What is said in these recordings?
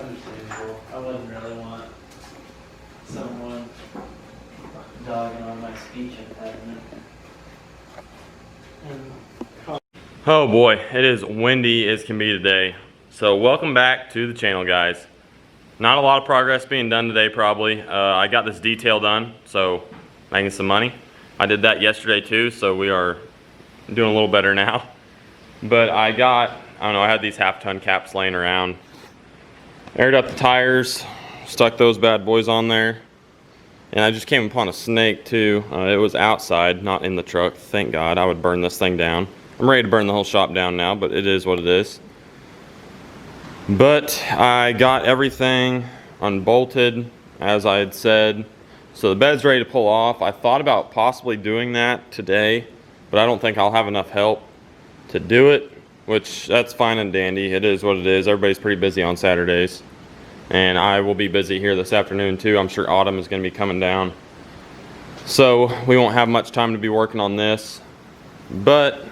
understandable. I wouldn't really want someone dogging on my speech impediment. Oh boy, it is windy as can be today. So welcome back to the channel, guys. Not a lot of progress being done today probably. I got this detail done, so making some money. I did that yesterday too, so we are doing a little better now. But I don't know, I had these half-ton caps laying around. Aired up the tires, stuck those bad boys on there. And I just came upon a snake too. It was outside, not in the truck. Thank God, I would burn this thing down. I'm ready to burn the whole shop down now, but it is what it is. But I got everything unbolted, as I had said. So the bed's ready to pull off. I thought about possibly doing that today, but I don't think I'll have enough help to do it, which that's fine and dandy. It is what it is. Everybody's pretty busy on Saturdays. And I will be busy here this afternoon too. I'm sure autumn is going to be coming down. So we won't have much time to be working on this. But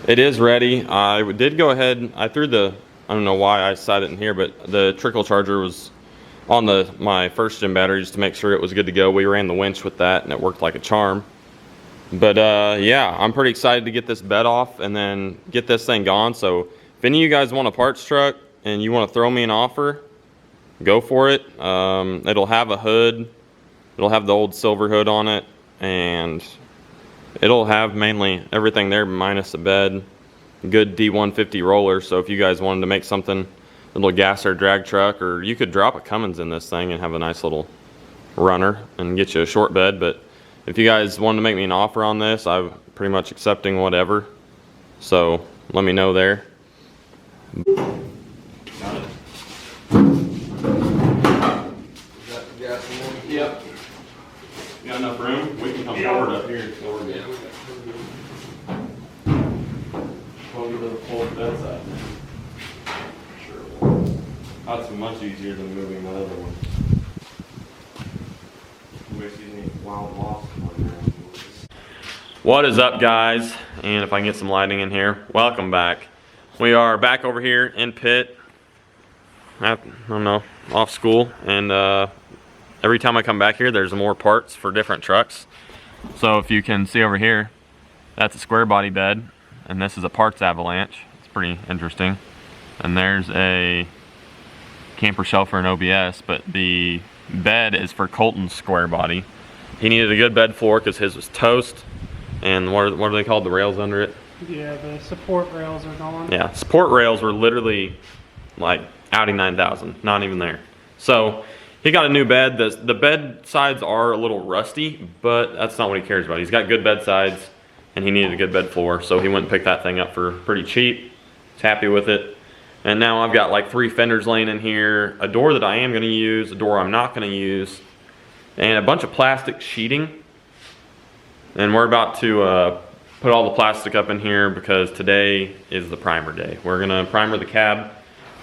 it is ready. I did go ahead, I don't know why I decided in here, but the trickle charger was on my first gen battery just to make sure it was good to go. We ran the winch with that and it worked like a charm. But yeah, I'm pretty excited to get this bed off and then get this thing gone. So if any of you guys want a parts truck and you want to throw me an offer, go for it. It'll have a hood. It'll have the old silver hood on it, and it'll have mainly everything there minus the bed. Good D150 roller, so if you guys wanted to make something, a little gas or drag truck, or you could drop a Cummins in this thing and have a nice little runner and get you a short bed. But if you guys wanted to make me an offer on this, I'm pretty much accepting whatever. So let me know there. Got it. Is that the gas one? Yep. You got enough room? We can come forward up here. So we're good. Yeah, we got We'll get to the full bedside. Sure. That's much easier than moving the other one. What is up, guys? And if I can get some lighting in here, welcome back. We are back over here in pit. I don't know, off school, and every time I come back here there's more parts for different trucks. So if you can see over here, that's a square body bed, and this is a parts avalanche. It's pretty interesting. And there's a camper shell for an OBS, but the bed is for Colton's square body. He needed a good bed floor because his was toast. And what are they called, the rails under it? Yeah, the support rails are gone. Yeah, support rails were literally like Audi 9000, not even there. So he got a new bed. The bed sides are a little rusty, but that's not what he cares about. He's got good bed sides and he needed a good bed floor, so he went and picked that thing up for pretty cheap. He's happy with it. And now I've got like 3 fenders laying in here, a door that I am gonna use, a door I'm not gonna use, and a bunch of plastic sheeting. And we're about to put all the plastic up in here because today is the primer day. We're gonna primer the cab.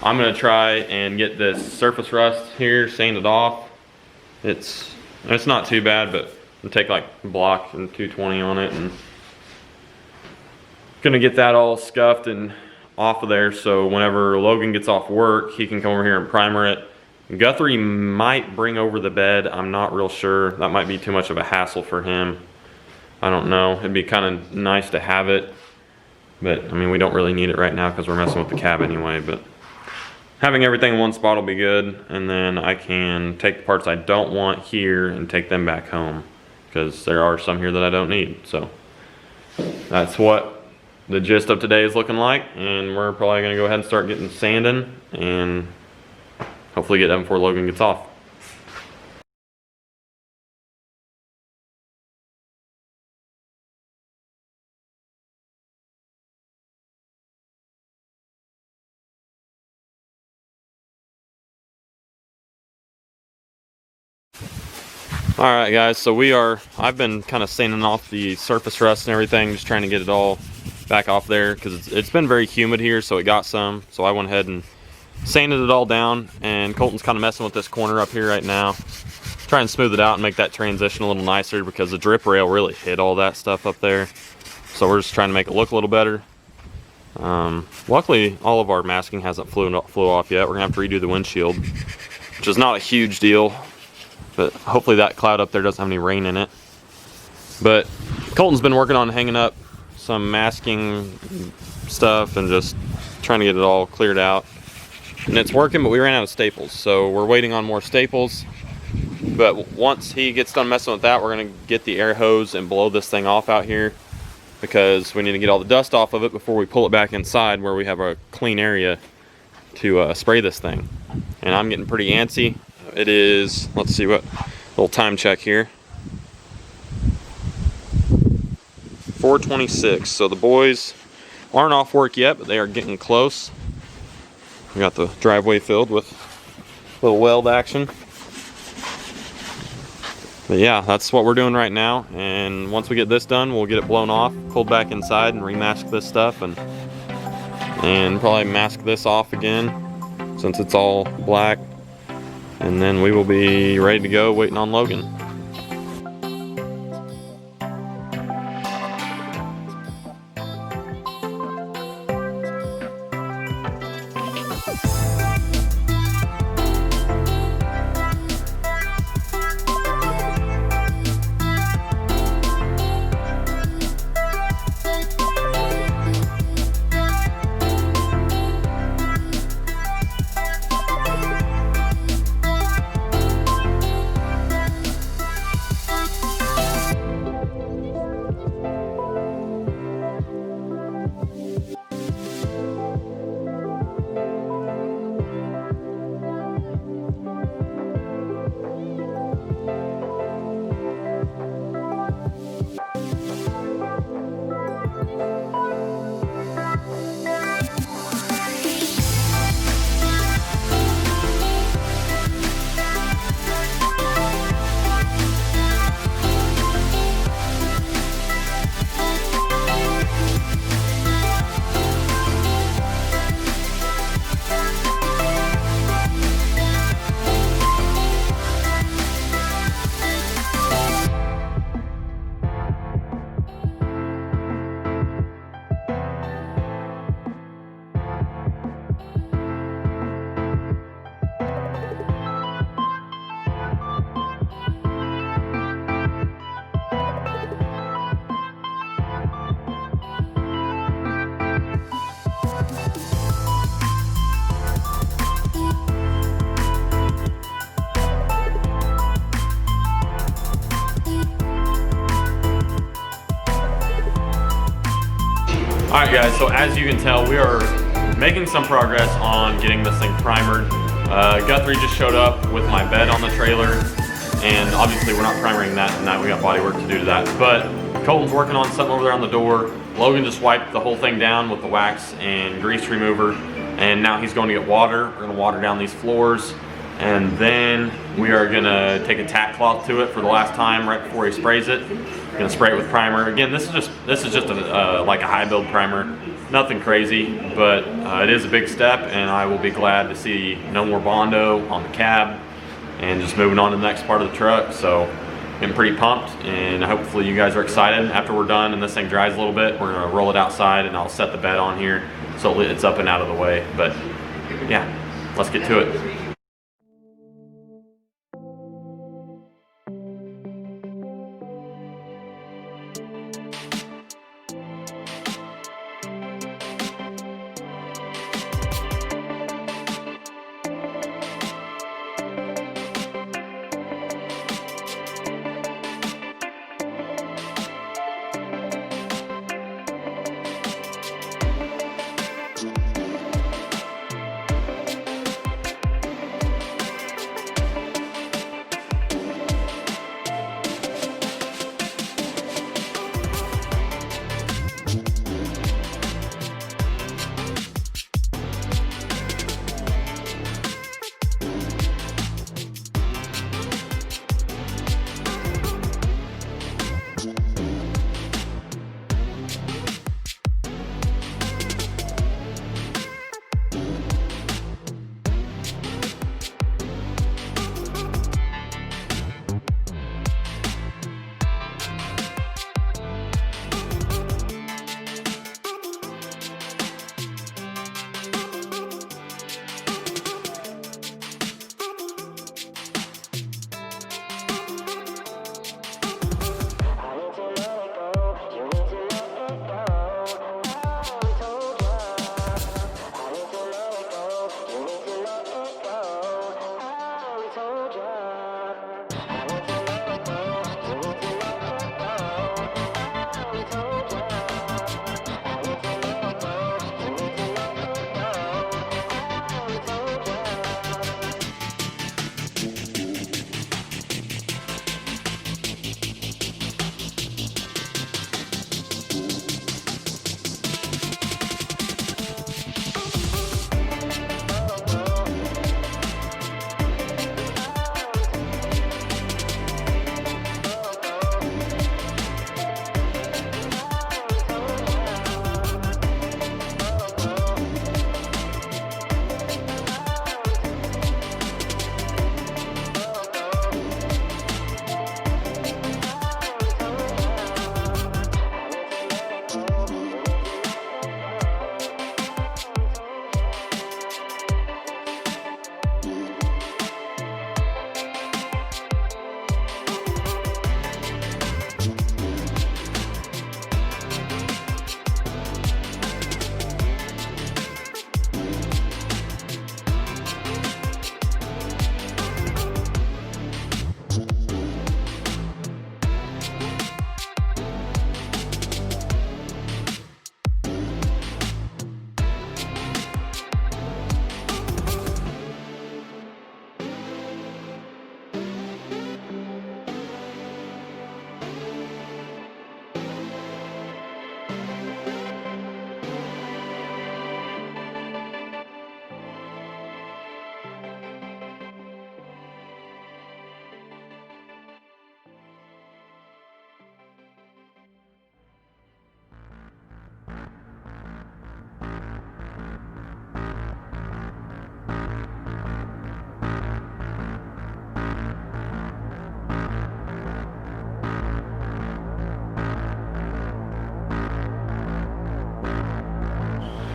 I'm gonna try and get this surface rust here sanded off. It's not too bad, but I'll take like a block and 220 on it, and gonna get that all scuffed and off of there, so whenever Logan gets off work, he can come over here and primer it. Guthrie might bring over the bed. I'm not real sure. That might be too much of a hassle for him. I don't know. It'd be kind of nice to have it, but I mean, we don't really need it right now because we're messing with the cab anyway. But having everything in one spot will be good, and then I can take the parts I don't want here and take them back home because there are some here that I don't need. So that's what the gist of today is looking like, and we're probably going to go ahead and start getting sanding and hopefully get done before Logan gets off. Alright guys, so I've been kind of sanding off the surface rust and everything, just trying to get it all back off there because it's been very humid here, so it got some. So I went ahead and sanded it all down, and Colton's kind of messing with this corner up here right now. Try and smooth it out and make that transition a little nicer because the drip rail really hit all that stuff up there. So we're just trying to make it look a little better. Luckily, all of our masking hasn't flew off yet. We're gonna have to redo the windshield, which is not a huge deal, but hopefully that cloud up there doesn't have any rain in it. But Colton's been working on hanging up some masking stuff and just trying to get it all cleared out. And it's working, but we ran out of staples, so we're waiting on more staples. But once he gets done messing with that, we're gonna get the air hose and blow this thing off out here, because we need to get all the dust off of it before we pull it back inside where we have a clean area to spray this thing. And I'm getting pretty antsy. It is, let's see what, little time check here. 4:26, so the boys aren't off work yet, but they are getting close. We got the driveway filled with little weld action. But yeah, that's what we're doing right now, and once we get this done, we'll get it blown off, pulled back inside, and remask this stuff, and probably mask this off again since it's all black, and then we will be ready to go waiting on Logan. Alright guys, so as you can tell, we are making some progress on getting this thing primered. Guthrie just showed up with my bed on the trailer, and obviously we're not primering that tonight, we got body work to do to that. But Colton's working on something over there on the door. Logan just wiped the whole thing down with the wax and grease remover, and now he's going to get water. We're going to water down these floors, and then we are going to take a tack cloth to it for the last time right before he sprays it. Gonna spray it with primer. Again, this is just a like a high build primer, nothing crazy, but it is a big step, and I will be glad to see no more Bondo on the cab and just moving on to the next part of the truck. So I'm pretty pumped, and hopefully you guys are excited. After we're done and this thing dries a little bit, we're gonna roll it outside, and I'll set the bed on here so it's up and out of the way. But yeah, let's get to it.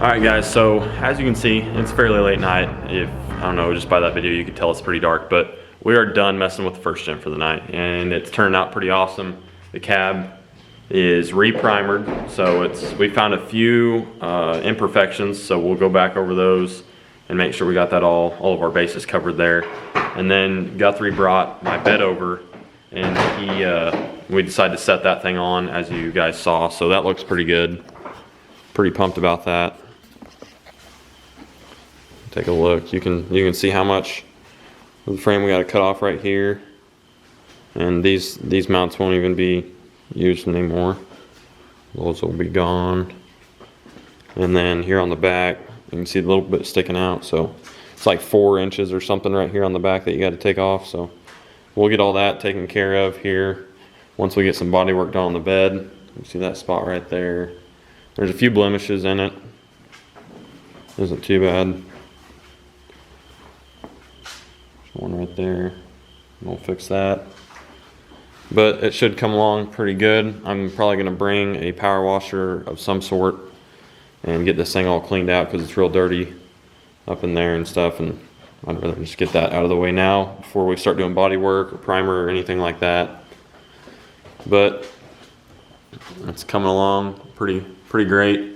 Alright guys, so as you can see, it's fairly late night. If, I don't know, just by that video you could tell it's pretty dark, but we are done messing with the first gen for the night, and it's turned out pretty awesome. The cab is re-primered, so we found a few imperfections, so we'll go back over those and make sure we got that all of our bases covered there. And then Guthrie brought my bed over, and we decided to set that thing on, as you guys saw, so that looks pretty good. Pretty pumped about that. Take a look. You can see how much of the frame we got to cut off right here, and these mounts won't even be used anymore. Those will be gone. And then here on the back, you can see a little bit sticking out, so it's like 4 inches or something right here on the back that you got to take off. So we'll get all that taken care of here once we get some body work done on the bed. You see that spot right there. There's a few blemishes in it. Isn't too bad. One right there. We'll fix that. But it should come along pretty good. I'm probably going to bring a power washer of some sort and get this thing all cleaned out because it's real dirty up in there and stuff, and I'd rather just get that out of the way now before we start doing body work or primer or anything like that. But it's coming along pretty great.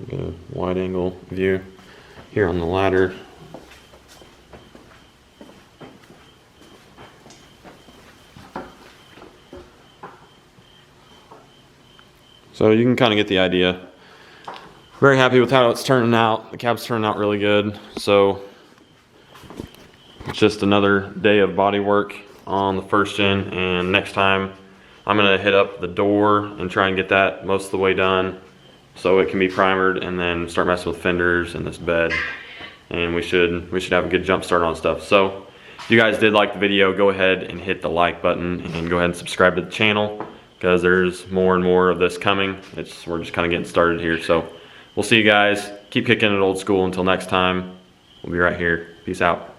Get a wide angle view here on the ladder. So you can kind of get the idea. Very happy with how it's turning out. The cab's turning out really good. So it's just another day of body work on the first gen, and next time I'm gonna hit up the door and try and get that most of the way done so it can be primered, and then start messing with fenders and this bed, and we should have a good jump start on stuff. So if you guys did like the video, go ahead and hit the like button and go ahead and subscribe to the channel, because there's more and more of this coming. We're just kind of getting started here. So we'll see you guys. Keep kicking it old school. Until next time, we'll be right here. Peace out.